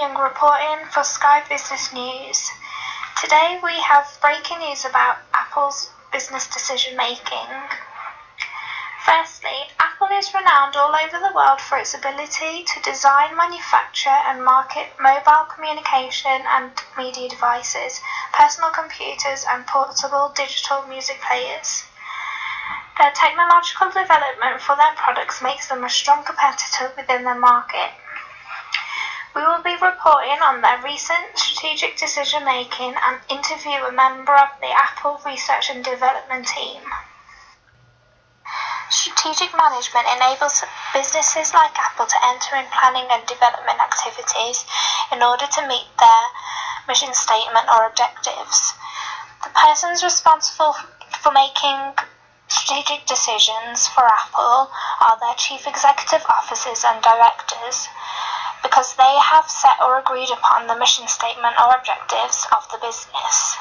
Young reporting for Sky Business News. Today we have breaking news about Apple's business decision making. Firstly, Apple is renowned all over the world for its ability to design, manufacture and market mobile communication and media devices, personal computers and portable digital music players. Their technological development for their products makes them a strong competitor within their market. We will be reporting on their recent strategic decision making and interview a member of the Apple Research and Development team. Strategic management enables businesses like Apple to enter in planning and development activities in order to meet their mission statement or objectives. The persons responsible for making strategic decisions for Apple are their chief executive officers and directors, because they have set or agreed upon the mission statement or objectives of the business.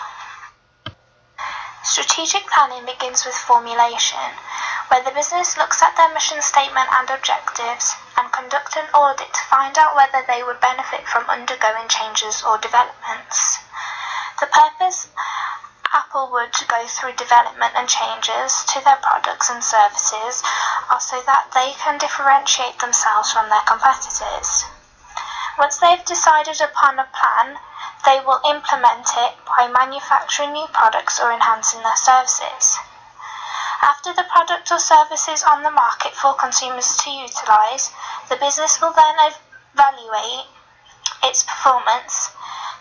Strategic planning begins with formulation, where the business looks at their mission statement and objectives and conduct an audit to find out whether they would benefit from undergoing changes or developments. The purpose Apple would go through development and changes to their products and services are so that they can differentiate themselves from their competitors. Once they have decided upon a plan, they will implement it by manufacturing new products or enhancing their services. After the product or service is on the market for consumers to utilise, the business will then evaluate its performance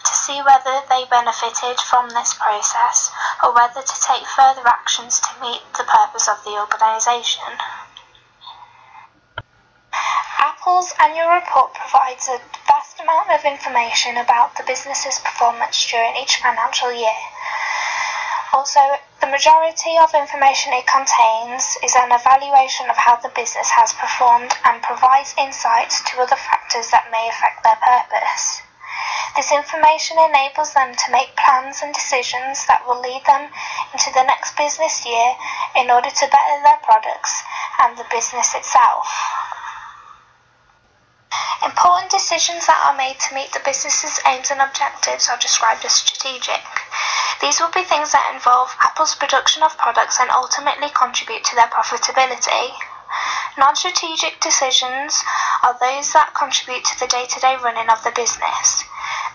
to see whether they benefited from this process or whether to take further actions to meet the purpose of the organisation. Apple's annual report provides a vast amount of information about the business's performance during each financial year. Also, the majority of information it contains is an evaluation of how the business has performed and provides insights to other factors that may affect their purpose. This information enables them to make plans and decisions that will lead them into the next business year in order to better their products and the business itself. Important decisions that are made to meet the business's aims and objectives are described as strategic. These will be things that involve Apple's production of products and ultimately contribute to their profitability. Non-strategic decisions are those that contribute to the day-to-day running of the business.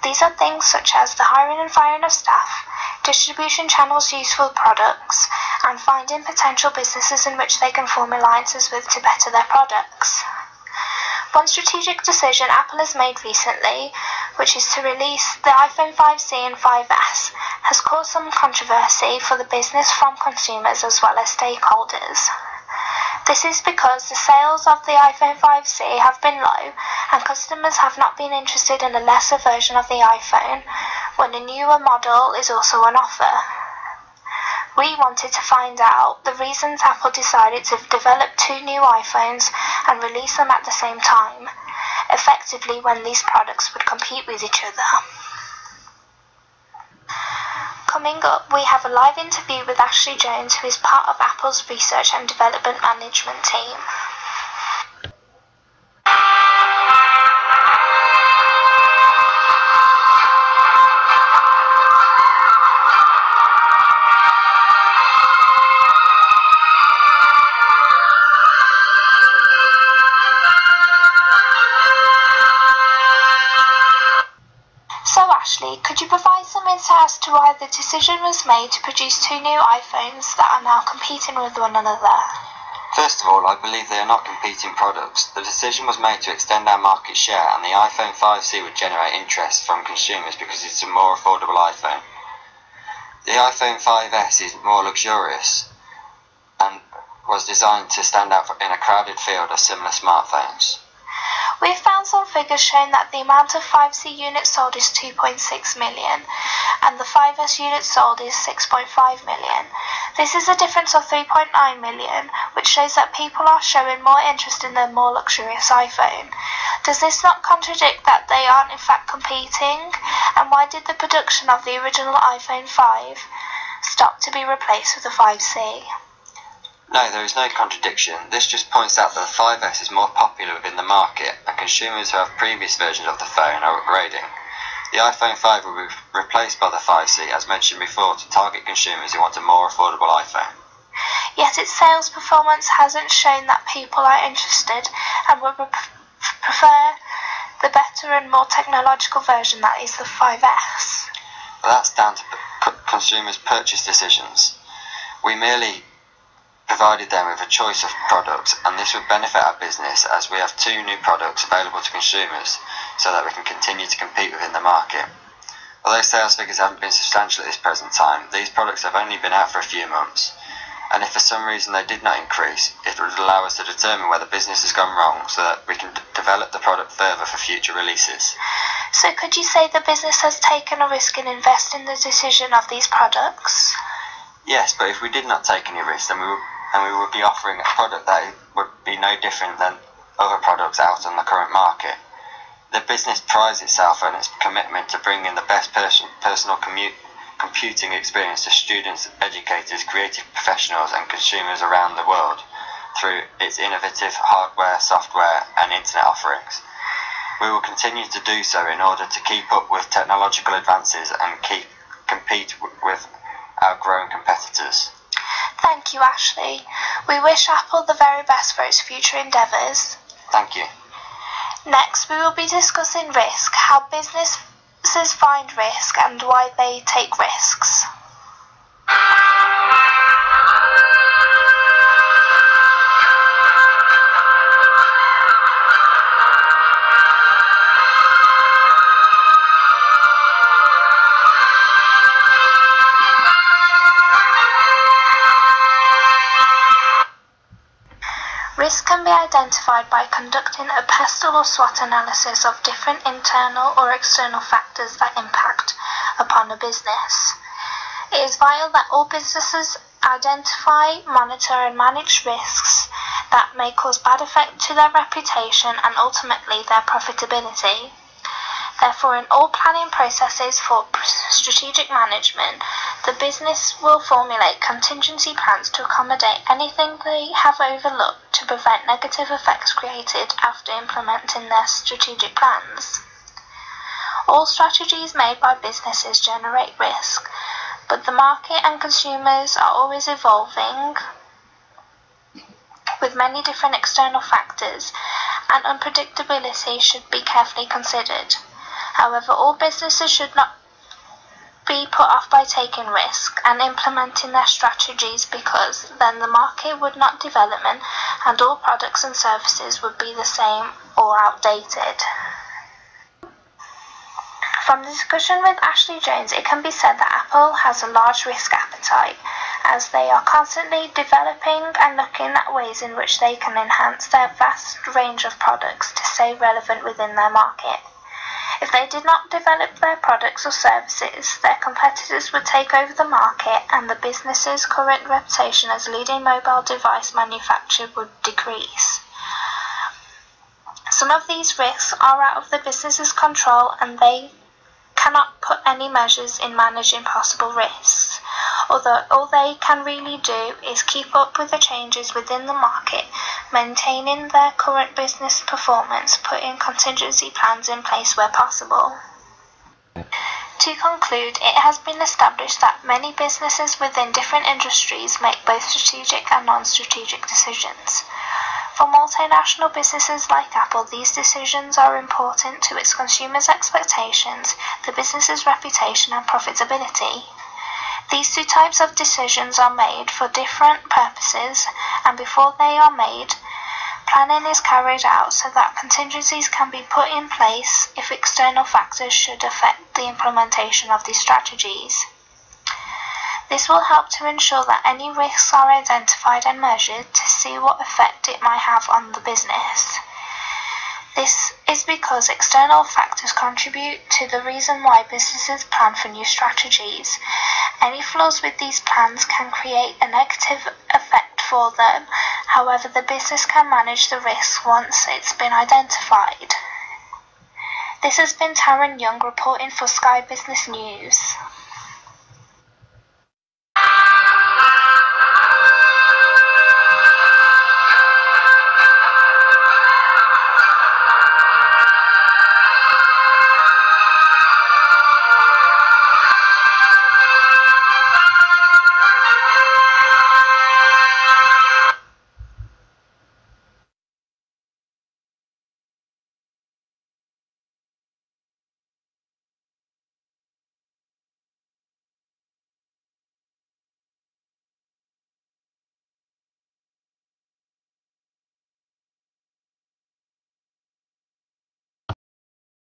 These are things such as the hiring and firing of staff, distribution channels used for products, and finding potential businesses in which they can form alliances with to better their products. One strategic decision Apple has made recently, which is to release the iPhone 5C and 5S, has caused some controversy for the business from consumers as well as stakeholders. This is because the sales of the iPhone 5C have been low and customers have not been interested in a lesser version of the iPhone when a newer model is also on offer. We wanted to find out the reasons Apple decided to develop two new iPhones and release them at the same time, effectively when these products would compete with each other. Coming up, we have a live interview with Ashley Jones, who is part of Apple's Research and Development Management team. So Ashley, could you provide some insight as to why the decision was made to produce two new iPhones that are now competing with one another? First of all, I believe they are not competing products. The decision was made to extend our market share, and the iPhone 5C would generate interest from consumers because it's a more affordable iPhone. The iPhone 5S is more luxurious and was designed to stand out in a crowded field of similar smartphones. We've found some figures showing that the amount of 5C units sold is 2.6 million and the 5S units sold is 6.5 million. This is a difference of 3.9 million, which shows that people are showing more interest in their more luxurious iPhone. Does this not contradict that they aren't in fact competing? And why did the production of the original iPhone 5 stop to be replaced with the 5C? No, there is no contradiction. This just points out that the 5S is more popular within the market, and consumers who have previous versions of the phone are upgrading. The iPhone 5 will be replaced by the 5C, as mentioned before, to target consumers who want a more affordable iPhone. Yet its sales performance hasn't shown that people are interested and would prefer the better and more technological version, that is the 5S. But that's down to consumers' purchase decisions. We merely provided them with a choice of products, and this would benefit our business as we have 2 new products available to consumers so that we can continue to compete within the market. Although sales figures haven't been substantial at this present time, these products have only been out for a few months, and if for some reason they did not increase, it would allow us to determine where the business has gone wrong so that we can develop the product further for future releases. So could you say the business has taken a risk in investing in the decision of these products? Yes, but if we did not take any risk, then we would be offering a product that would be no different than other products out on the current market. The business prides itself on its commitment to bringing the best personal computing experience to students, educators, creative professionals and consumers around the world through its innovative hardware, software and internet offerings. We will continue to do so in order to keep up with technological advances and compete with our growing competitors. Thank you, Ashley. We wish Apple the very best for its future endeavours. Thank you. Next, we will be discussing risk, how businesses find risk and why they take risks. Risk can be identified by conducting a pestle or SWOT analysis of different internal or external factors that impact upon a business. It is vital that all businesses identify, monitor and manage risks that may cause bad effect to their reputation and ultimately their profitability. Therefore, in all planning processes for strategic management, the business will formulate contingency plans to accommodate anything they have overlooked to prevent negative effects created after implementing their strategic plans. All strategies made by businesses generate risk, but the market and consumers are always evolving with many different external factors, and unpredictability should be carefully considered. However, all businesses should not be put off by taking risk and implementing their strategies, because then the market would not develop and all products and services would be the same or outdated. From the discussion with Ashley Jones, it can be said that Apple has a large risk appetite, as they are constantly developing and looking at ways in which they can enhance their vast range of products to stay relevant within their market. If they did not develop their products or services, their competitors would take over the market and the business's current reputation as leading mobile device manufacturer would decrease. Some of these risks are out of the business's control and they cannot put any measures in managing possible risks. Although all they can really do is keep up with the changes within the market, maintaining their current business performance, putting contingency plans in place where possible. To conclude, it has been established that many businesses within different industries make both strategic and non-strategic decisions. For multinational businesses like Apple, these decisions are important to its consumers' expectations, the business's reputation and profitability. These two types of decisions are made for different purposes, and before they are made, planning is carried out so that contingencies can be put in place if external factors should affect the implementation of these strategies. This will help to ensure that any risks are identified and measured to see what effect it might have on the business. This is because external factors contribute to the reason why businesses plan for new strategies. Any flaws with these plans can create a negative effect for them. However, the business can manage the risk once it's been identified. This has been Taryn Young reporting for Sky Business News.